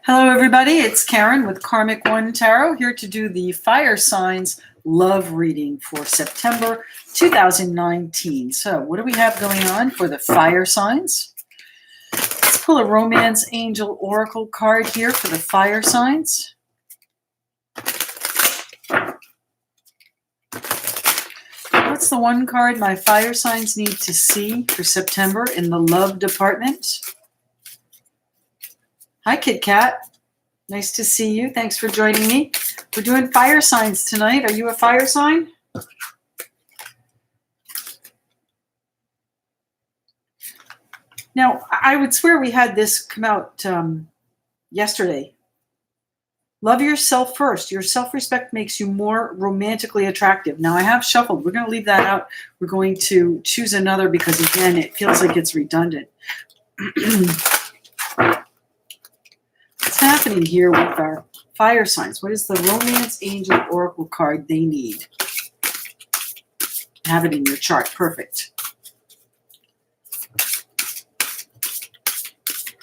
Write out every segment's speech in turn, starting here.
Hello, everybody. It's Karen with Karmic One Tarot here to do the fire signs love reading for September 2019. So, what do we have going on for the fire signs? Let's pull a Romance Angel Oracle card here for the fire signs. What's the one card my fire signs need to see for September in the love department? Hi, Kit Kat. Nice to see you. Thanks for joining me. We're doing fire signs tonight. Are you a fire sign? Now, I would swear we had this come out yesterday. Love yourself first. Your self-respect makes you more romantically attractive. Now, I have shuffled. We're going to leave that out. We're going to choose another because, again, it feels like it's redundant. What's happening here with our fire signs? What is the Romance Angel Oracle card they need? Have it in your chart. Perfect.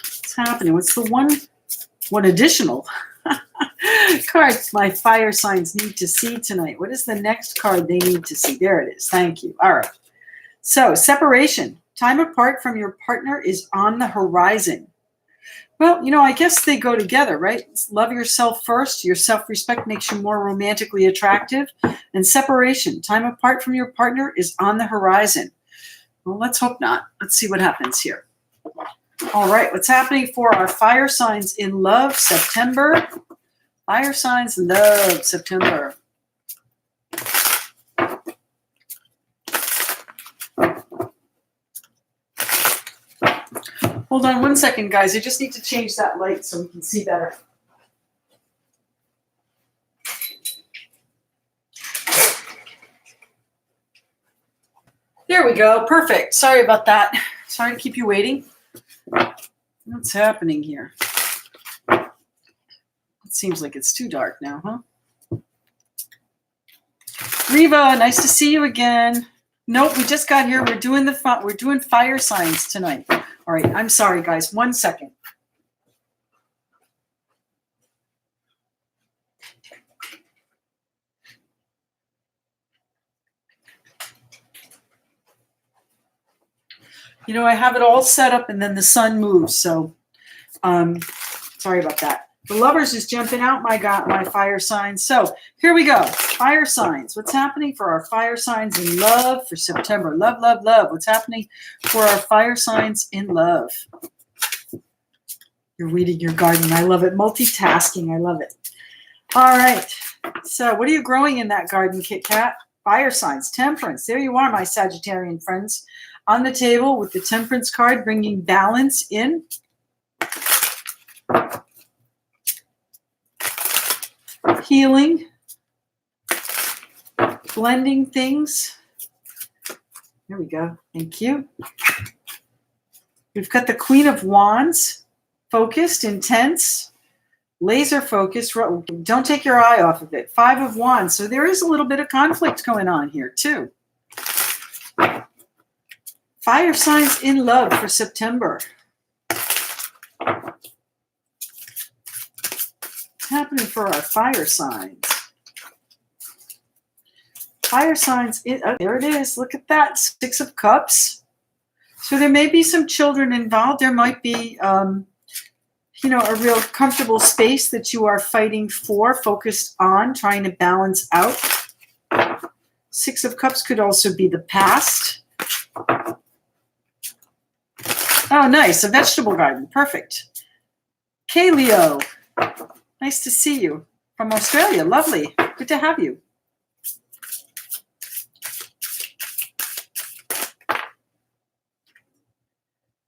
What's happening? What's the one additional card my fire signs need to see tonight? What is the next card they need to see? There it is. Thank you. All right. So, separation. Time apart from your partner is on the horizon. Well, you know, I guess they go together, right? Love yourself first. Your self-respect makes you more romantically attractive. And separation, time apart from your partner, is on the horizon. Well, let's hope not. Let's see what happens here. All right, what's happening for our fire signs in love, September? Fire signs, love, September. Hold on one second, guys. I just need to change that light so we can see better. There we go. Perfect. Sorry about that. Sorry to keep you waiting. What's happening here? It seems like it's too dark now, huh? Reva, nice to see you again. Nope, we just got here. We're doing fire signs tonight. All right, I'm sorry, guys. 1 second. You know, I have it all set up and then the sun moves, so sorry about that. The Lovers is jumping out, my fire signs. So here we go. Fire signs. What's happening for our fire signs in love for September? Love, love, love. What's happening for our fire signs in love? You're weeding your garden. I love it. Multitasking. I love it. All right. So what are you growing in that garden, Kit Kat? Fire signs. Temperance. There you are, my Sagittarian friends. On the table with the Temperance card, bringing balance in. Healing, blending things. There we go. Thank you. We've got the Queen of Wands, focused, intense, laser focused. Don't take your eye off of it. Five of Wands. So there is a little bit of conflict going on here too. Fire signs in love for September. Happening for our fire signs. Fire signs, there it is. Look at that, 6 of Cups. So there may be some children involved. There might be, you know, a real comfortable space that you are fighting for, focused on, trying to balance out. 6 of Cups could also be the past. Oh, nice, a vegetable garden, perfect. Okay, Leo. Nice to see you from Australia. Lovely. Good to have you.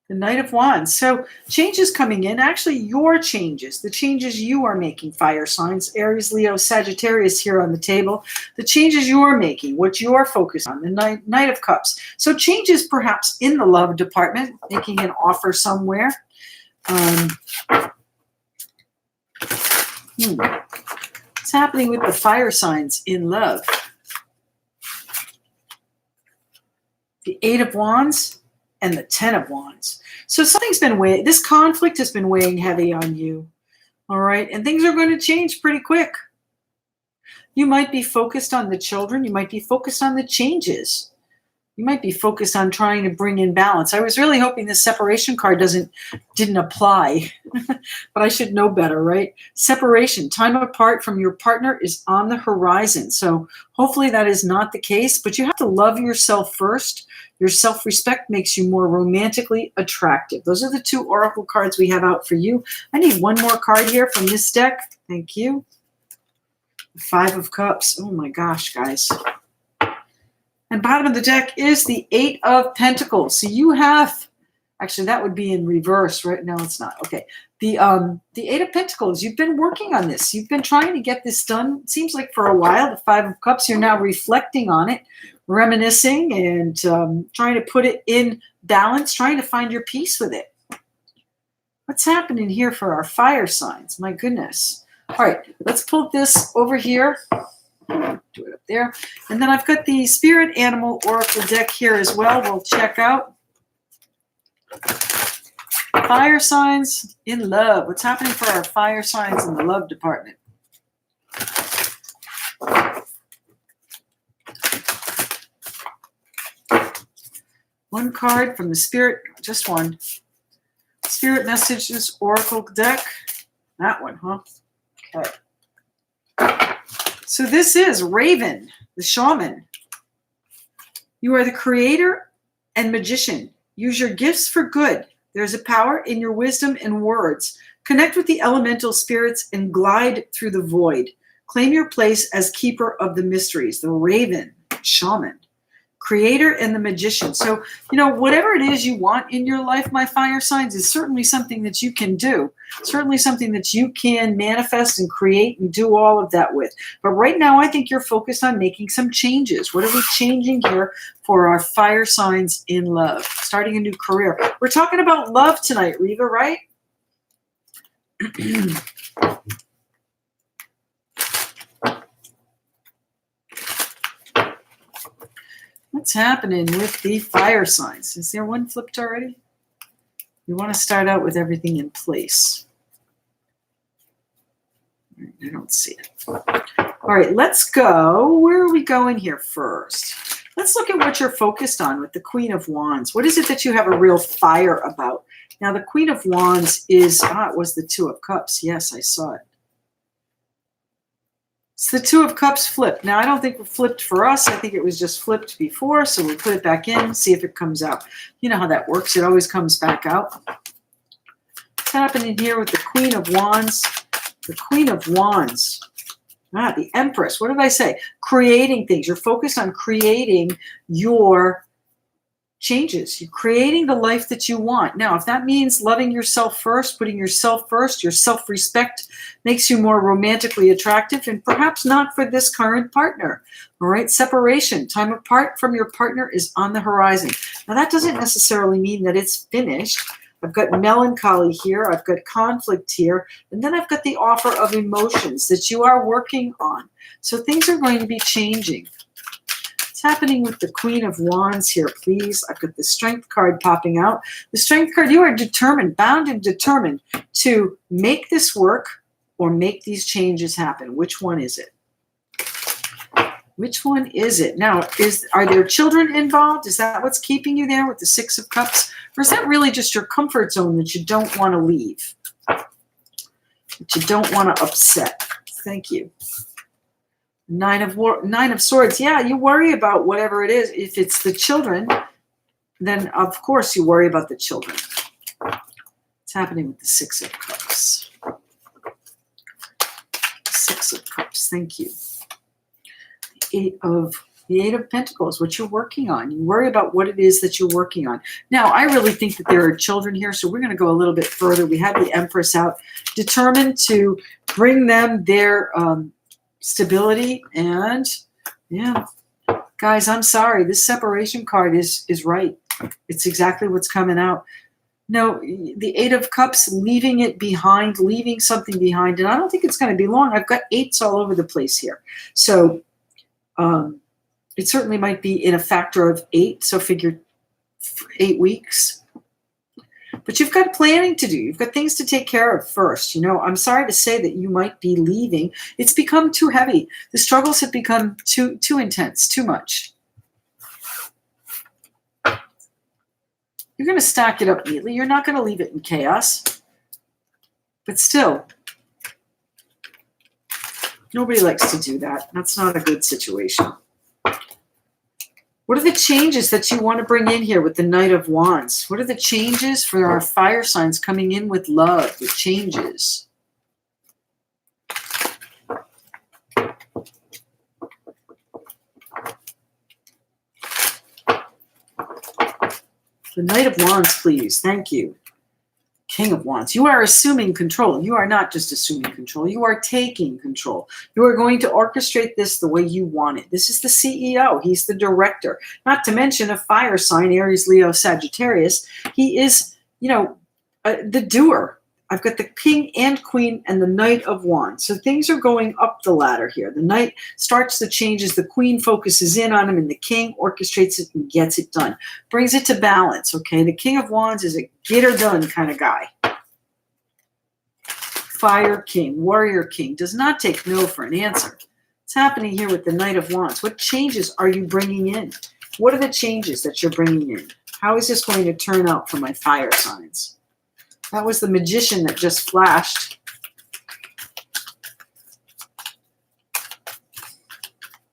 The Knight of Wands. So changes coming in. Actually, your changes. The changes you are making, fire signs. Aries, Leo, Sagittarius here on the table. The changes you're making. What you're focused on. The Knight of Cups. So changes perhaps in the love department. Making an offer somewhere. What's happening with the fire signs in love? The 8 of Wands and the 10 of Wands. So something's been weighing, this conflict has been weighing heavy on you. All right. And things are going to change pretty quick. You might be focused on the children. You might be focused on the changes. You might be focused on trying to bring in balance. I was really hoping the separation card didn't apply, but I should know better, right? Separation, time apart from your partner is on the horizon. So hopefully that is not the case, but you have to love yourself first. Your self-respect makes you more romantically attractive. Those are the 2 oracle cards we have out for you. I need one more card here from this deck. Thank you. 5 of Cups. Oh my gosh, guys. And bottom of the deck is the 8 of Pentacles. So you have, actually that would be in reverse, right? No, it's not. Okay. The 8 of Pentacles, you've been working on this. You've been trying to get this done, it seems like for a while. The 5 of Cups, you're now reflecting on it, reminiscing, and trying to put it in balance, trying to find your peace with it. What's happening here for our fire signs? My goodness. All right, let's pull this over here. Do it up there. And then I've got the Spirit Animal Oracle deck here as well. We'll check out fire signs in love. What's happening for our fire signs in the love department? One card from the Spirit, just one. Spirit Messages Oracle deck. That one, huh? Okay. So this is Raven, the shaman. You are the creator and magician. Use your gifts for good. There's a power in your wisdom and words. Connect with the elemental spirits and glide through the void. Claim your place as keeper of the mysteries, the Raven, shaman, creator and the magician. So, whatever it is you want in your life, my fire signs, is certainly something that you can do. Certainly something that you can manifest and create and do all of that with. But right now, I think you're focused on making some changes. What are we changing here for our fire signs in love? Starting a new career. We're talking about love tonight, Reva, right? What's happening with the fire signs? Is there one flipped already? You want to start out with everything in place. I don't see it. All right, let's go. Where are we going here first? Let's look at what you're focused on with the Queen of Wands. What is it that you have a real fire about? Now, the Queen of Wands is, it was the 2 of Cups. Yes, I saw it. It's the 2 of Cups flipped. Now, I don't think it flipped for us. I think it was just flipped before, so we'll put it back in, see if it comes out. You know how that works. It always comes back out. What's happening here with the Queen of Wands? The Queen of Wands. The Empress. What did I say? Creating things. You're focused on creating your changes. You're creating the life that you want. Now, if that means loving yourself first, putting yourself first, your self-respect makes you more romantically attractive, and perhaps not for this current partner. All right, separation, time apart from your partner is on the horizon. Now, that doesn't necessarily mean that it's finished. I've got melancholy here, I've got conflict here, and then I've got the offer of emotions that you are working on. So things are going to be changing. What's happening with the Queen of Wands here, please? I've got the Strength card popping out. The Strength card, you are determined, bound and determined to make this work or make these changes happen. Which one is it? Which one is it? Now, are there children involved? Is that what's keeping you there with the 6 of Cups? Or is that really just your comfort zone that you don't want to leave? That you don't want to upset? Thank you. 9 of Swords. Yeah, you worry about whatever it is. If it's the children, then of course you worry about the children. What's happening with the 6 of Cups? 6 of Cups. Thank you. The 8 of Pentacles, what you're working on. You worry about what it is that you're working on. Now, I really think that there are children here, so we're going to go a little bit further. We have the Empress out, determined to bring them their stability. And, yeah, guys, I'm sorry. This separation card is right. It's exactly what's coming out. No, the 8 of Cups, leaving it behind, leaving something behind. And I don't think it's going to be long. I've got 8s all over the place here. So, it certainly might be in a factor of 8, so figure 8 weeks. But you've got planning to do. You've got things to take care of first. I'm sorry to say that you might be leaving. It's become too heavy. The struggles have become too intense, too much. You're going to stack it up neatly. You're not going to leave it in chaos. But still, nobody likes to do that. That's not a good situation. What are the changes that you want to bring in here with the Knight of Wands? What are the changes for our fire signs coming in with love? The changes. The Knight of Wands, please. Thank you. King of Wands. You are assuming control. You are not just assuming control. You are taking control. You are going to orchestrate this the way you want it. This is the CEO. He's the director. Not to mention a fire sign, Aries, Leo, Sagittarius. He is, the doer. I've got the King and Queen and the Knight of Wands. So things are going up the ladder here. The Knight starts the changes. The Queen focuses in on him, and the King orchestrates it and gets it done. Brings it to balance, okay? The King of Wands is a get-her-done kind of guy. Fire King, Warrior King, does not take no for an answer. What's happening here with the Knight of Wands? What changes are you bringing in? What are the changes that you're bringing in? How is this going to turn out for my fire signs? That was the Magician that just flashed.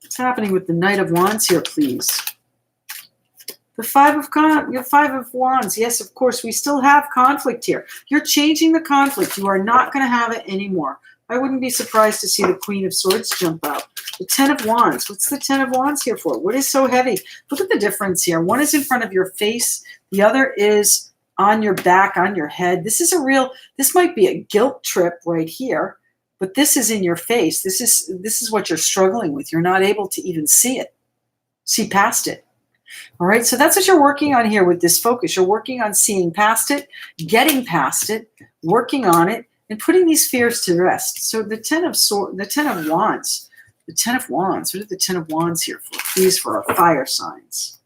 What's happening with the Knight of Wands here, please? The Five of Wands. Yes, of course, we still have conflict here. You're changing the conflict. You are not going to have it anymore. I wouldn't be surprised to see the Queen of Swords jump out. The Ten of Wands. What's the Ten of Wands here for? What is so heavy? Look at the difference here. One is in front of your face. The other is on your back, on your head. This might be a guilt trip right here, but this is in your face. This is what you're struggling with. You're not able to even see it, see past it. All right, so that's what you're working on here with this focus. You're working on seeing past it, getting past it, working on it, and putting these fears to rest. So the Ten of Wands. The Ten of Wands. What are the Ten of Wands here for? Please, for our fire signs.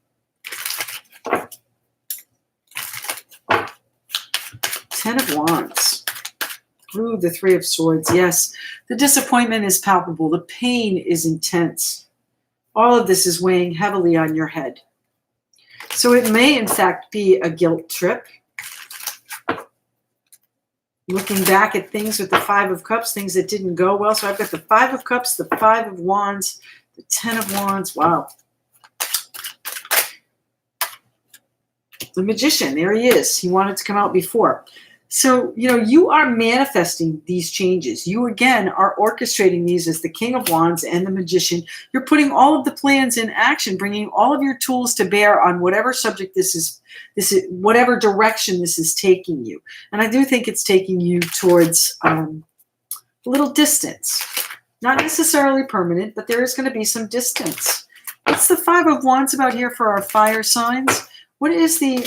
Ten of Wands. Ooh, the Three of Swords. Yes, the disappointment is palpable. The pain is intense. All of this is weighing heavily on your head. So it may, in fact, be a guilt trip. Looking back at things with the Five of Cups, things that didn't go well. So I've got the Five of Cups, the Five of Wands, the Ten of Wands. Wow. The Magician, there he is. He wanted to come out before. So, you are manifesting these changes. You, again, are orchestrating these as the King of Wands and the Magician. You're putting all of the plans in action, bringing all of your tools to bear on whatever subject this is, whatever direction this is taking you. And I do think it's taking you towards a little distance. Not necessarily permanent, but there is going to be some distance. What's the Five of Wands about here for our fire signs? What is the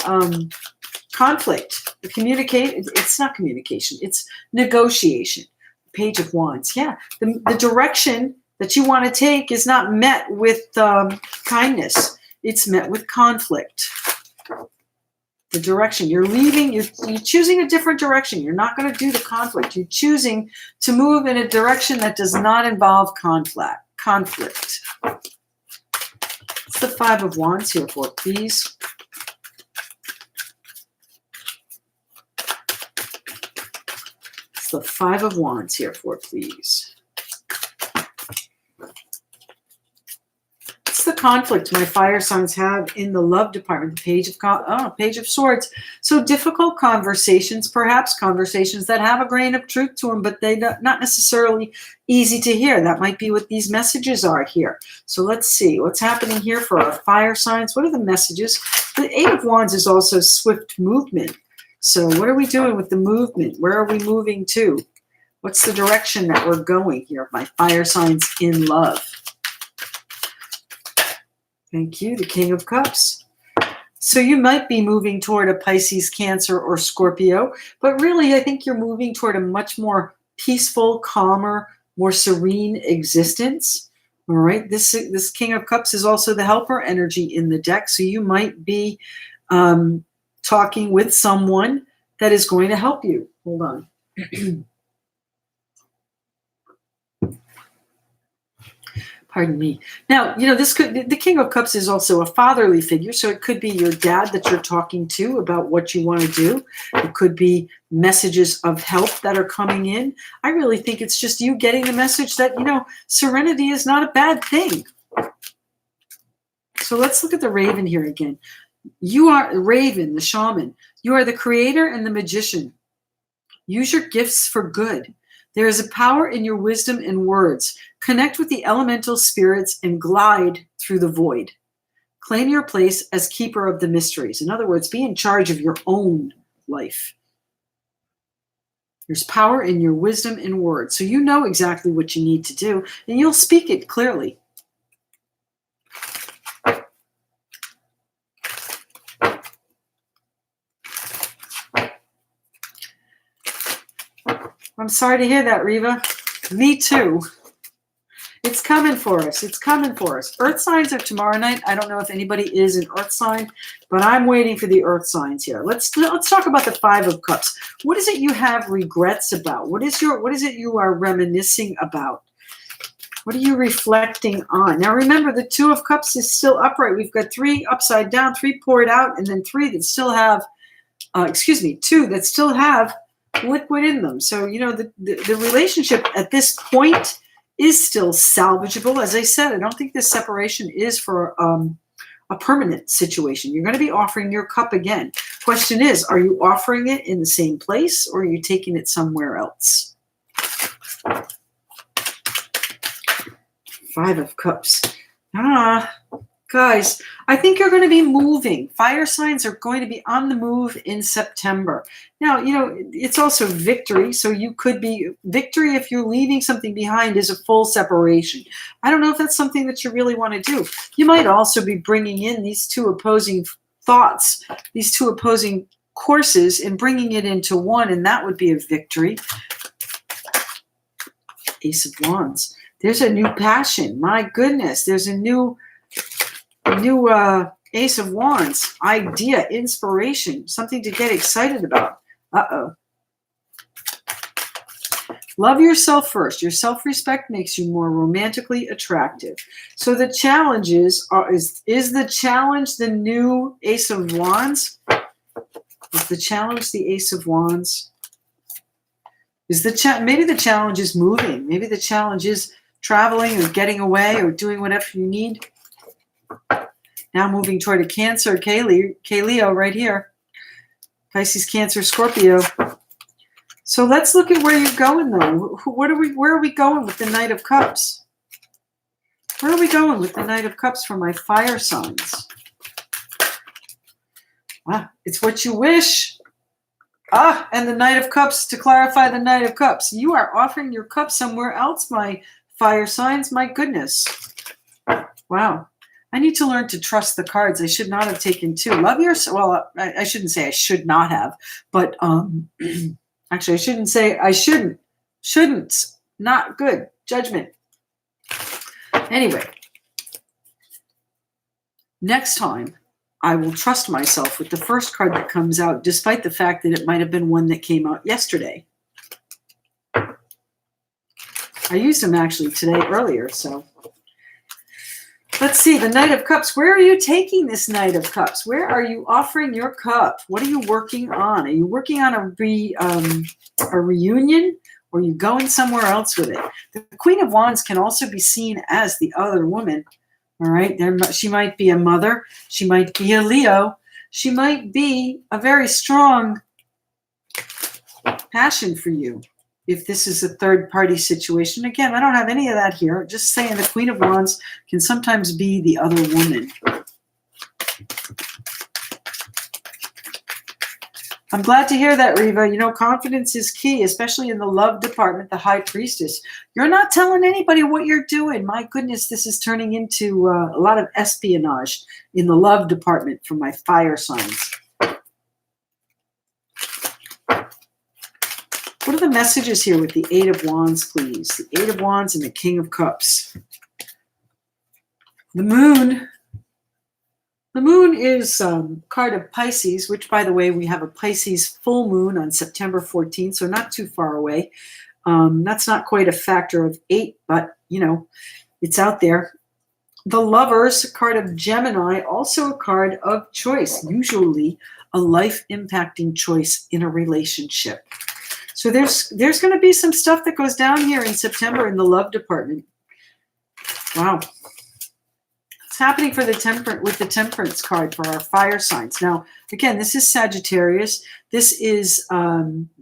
conflict? It's not communication. It's negotiation. Page of Wands. Yeah, the direction that you want to take is not met with kindness. It's met with conflict. The direction you're leaving, you're choosing a different direction. You're not going to do the conflict. You're choosing to move in a direction that does not involve conflict. What's the Five of Wands here for, please? The Five of Wands here for, please. What's the conflict my fire signs have in the love department? The Page of Swords. So difficult conversations, perhaps conversations that have a grain of truth to them, but they're not necessarily easy to hear. That might be what these messages are here. So let's see what's happening here for our fire signs. What are the messages? The Eight of Wands is also swift movement. So what are we doing with the movement? Where are we moving to? What's the direction that we're going here? My fire signs in love. Thank you. The King of Cups. So you might be moving toward a Pisces, Cancer, or Scorpio, but really I think you're moving toward a much more peaceful, calmer, more serene existence. All right. This King of Cups is also the helper energy in the deck. So you might be talking with someone that is going to help you. Hold on. Pardon me. Now, the King of Cups is also a fatherly figure, so it could be your dad that you're talking to about what you want to do. It could be messages of help that are coming in. I really think it's just you getting the message that, serenity is not a bad thing. So let's look at the Raven here again. You are Raven, the shaman. You are the creator and the magician. Use your gifts for good. There is a power in your wisdom and words. Connect with the elemental spirits and glide through the void. Claim your place as keeper of the mysteries. In other words, be in charge of your own life. There's power in your wisdom and words. So you know exactly what you need to do, and you'll speak it clearly. I'm sorry to hear that, Reva. Me too. It's coming for us. It's coming for us. Earth signs are tomorrow night. I don't know if anybody is an earth sign, but I'm waiting for the earth signs here. Let's talk about the Five of Cups. What is it you have regrets about? What is it you are reminiscing about? What are you reflecting on? Now remember, the Two of Cups is still upright. We've got 3 upside down, 3 poured out, and then 3 that still have, 2 that still have liquid in them. So, the relationship at this point is still salvageable. As I said, I don't think this separation is for a permanent situation. You're going to be offering your cup again. Question is, are you offering it in the same place, or are you taking it somewhere else? 5 of Cups. Guys, I think you're going to be moving. Fire signs are going to be on the move in September. Now, it's also victory. So you could be victory if you're leaving something behind is a full separation. I don't know if that's something that you really want to do. You might also be bringing in these 2 opposing thoughts, these 2 opposing courses, and bringing it into one, and that would be a victory. Ace of Wands. There's a new passion. My goodness, there's a new Ace of Wands, idea, inspiration, something to get excited about. Love yourself first. Your self-respect makes you more romantically attractive. So the challenges is the challenge the new Ace of Wands? Is the challenge the Ace of Wands? Maybe the challenge is moving. Maybe the challenge is traveling or getting away or doing whatever you need. Now moving toward a Cancer, K-Leo right here. Pisces, Cancer, Scorpio. So let's look at where you're going, though. Where are we going with the Knight of Cups? Where are we going with the Knight of Cups for my fire signs? It's what you wish. And the Knight of Cups, to clarify the Knight of Cups. You are offering your cup somewhere else, my fire signs. My goodness. Wow. I need to learn to trust the cards. I should not have taken 2. Love yourself. Well, I shouldn't say I should not have, but actually, I shouldn't say I shouldn't. Shouldn't. Not good. Judgment. Anyway, next time, I will trust myself with the first card that comes out, despite the fact that it might have been one that came out yesterday. I used them actually today earlier, so... Let's see, the Knight of Cups. Where are you taking this Knight of Cups? Where are you offering your cup? What are you working on? Are you working on a reunion, or are you going somewhere else with it? The Queen of Wands can also be seen as the other woman. All right, she might be a mother. She might be a Leo. She might be a very strong passion for you. If this is a third-party situation. Again, I don't have any of that here. Just saying the Queen of Wands can sometimes be the other woman. I'm glad to hear that, Reva. Confidence is key, especially in the love department, the High Priestess. You're not telling anybody what you're doing. My goodness, this is turning into a lot of espionage in the love department for my fire signs. What are the messages here with the 8 of Wands, please? The 8 of Wands and the King of Cups. The Moon. The moon is card of Pisces, which, by the way, we have a Pisces full moon on September 14th, so not too far away. That's not quite a factor of 8, but, you know, it's out there. The Lovers, a card of Gemini, also a card of choice, usually a life-impacting choice in a relationship. So there's going to be some stuff that goes down here in September in the love department. Wow. It's happening for the Temperance card for our fire signs. Now, again, this is Sagittarius. This is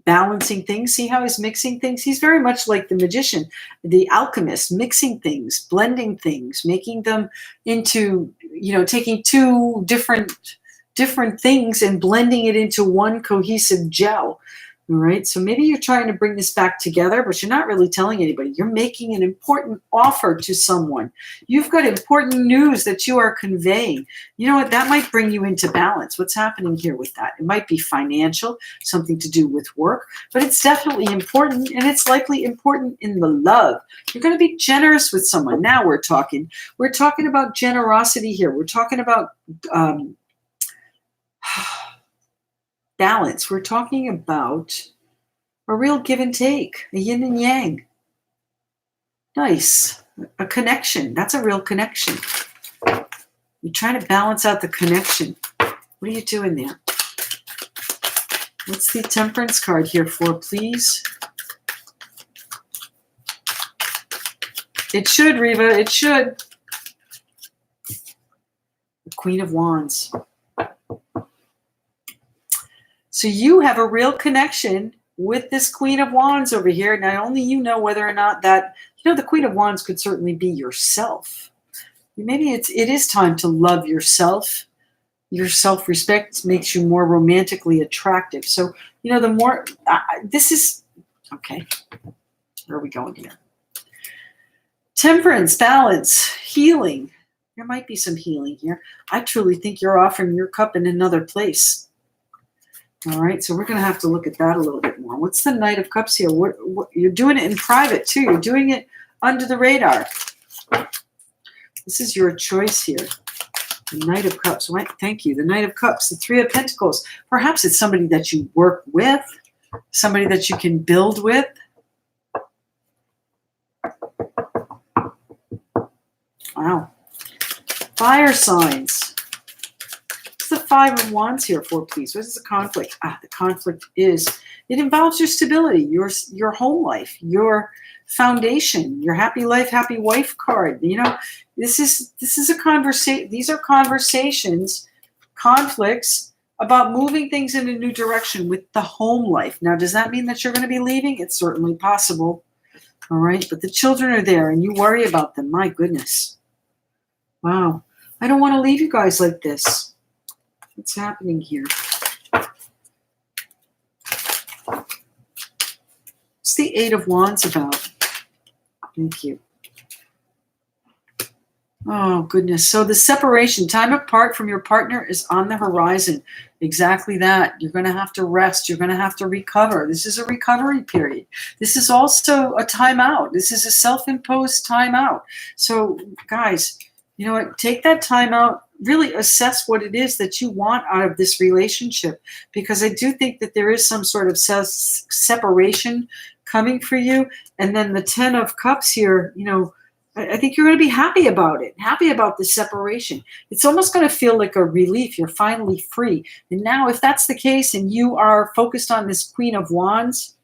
balancing things. See how he's mixing things? He's very much like the magician, the alchemist, mixing things, blending things, making them into, you know, taking two different things and blending it into one cohesive gel. All right, so maybe you're trying to bring this back together, but you're not really telling anybody. You're making an important offer to someone. You've got important news that you are conveying. You know what? That might bring you into balance. What's happening here with that? It might be financial, something to do with work, but it's definitely important, and it's likely important in the love. You're going to be generous with someone. Now we're talking about generosity here. We're talking about balance. We're talking about a real give and take, a yin and yang. Nice. A connection. That's a real connection. You're trying to balance out the connection. What are you doing there? What's the Temperance card here for, please? It should, Reva. It should. The Queen of Wands. So you have a real connection with this Queen of Wands over here. Now, only you know whether or not that, you know, the Queen of Wands could certainly be yourself. Maybe it is time to love yourself. Your self-respect makes you more romantically attractive. So, you know, the more, this is, okay, where are we going here? Temperance, balance, healing. There might be some healing here. I truly think you're offering your cup in another place. All right, so we're going to have to look at that a little bit more. What's the Knight of Cups here? What, you're doing it in private, too. You're doing it under the radar. This is your choice here. The Knight of Cups. Right? Thank you. The Knight of Cups. The Three of Pentacles. Perhaps it's somebody that you work with, somebody that you can build with. Wow. Fire signs. The Five of Wands here for, please? What is the conflict? The conflict is, it involves your stability, your home life, your foundation, your happy life, happy wife card. You know, this is a conversation. These are conversations, conflicts about moving things in a new direction with the home life. Now, does that mean that you're going to be leaving? It's certainly possible. All right, but the children are there and you worry about them. My goodness. Wow. I don't want to leave you guys like this. What's happening here? What's the Eight of Wands about? Thank you. Oh, goodness. So the separation, time apart from your partner is on the horizon. Exactly that. You're going to have to rest. You're going to have to recover. This is a recovery period. This is also a timeout. This is a self-imposed timeout. So, guys, you know what? Take that time out. Really assess what it is that you want out of this relationship, because I do think that there is some sort of separation coming for you. And then the Ten of Cups here, you know, I think you're going to be happy about it, happy about the separation. It's almost going to feel like a relief. You're finally free. And now if that's the case and you are focused on this Queen of Wands,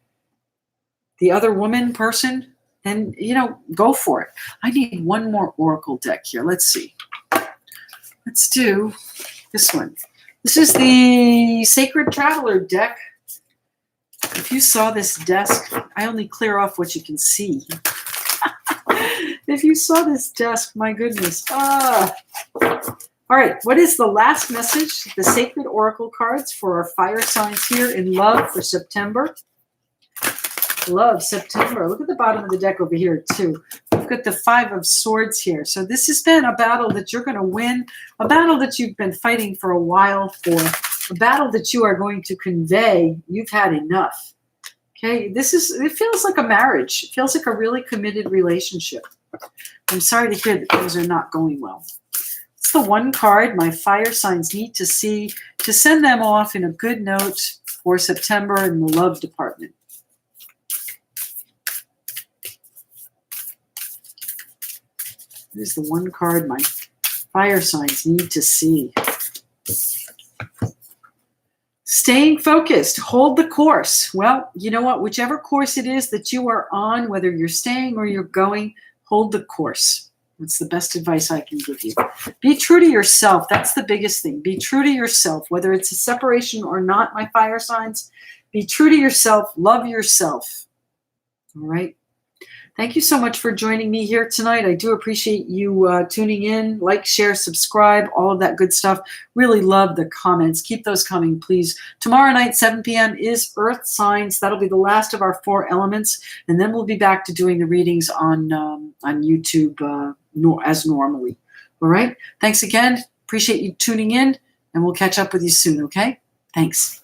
the other woman person, then, you know, go for it. I need one more Oracle deck here. Let's see. Let's do this one. This is the Sacred Traveler deck. If you saw this desk, I only clear off what you can see. If you saw this desk, my goodness. All right, what is the last message? The Sacred Oracle cards for our fire signs here in love for September. Love, September. Look at the bottom of the deck over here, too. We've got the Five of Swords here. So this has been a battle that you're going to win, a battle that you've been fighting for a while for, a battle that you are going to convey. You've had enough. Okay, it feels like a marriage. It feels like a really committed relationship. I'm sorry to hear that things are not going well. Let's What's the one card my fire signs need to see to send them off in a good note for September in the love department? What is the one card my fire signs need to see? Staying focused. Hold the course. Well, you know what? Whichever course it is that you are on, whether you're staying or you're going, hold the course. That's the best advice I can give you. Be true to yourself. That's the biggest thing. Be true to yourself, whether it's a separation or not, my fire signs. Be true to yourself. Love yourself. All right. Thank you so much for joining me here tonight. I do appreciate you tuning in. Like, share, subscribe, all of that good stuff. Really love the comments. Keep those coming, please. Tomorrow night, 7 p.m. is Earth Signs. That'll be the last of our 4 elements. And then we'll be back to doing the readings on YouTube as normally. All right? Thanks again. Appreciate you tuning in. And we'll catch up with you soon, okay? Thanks.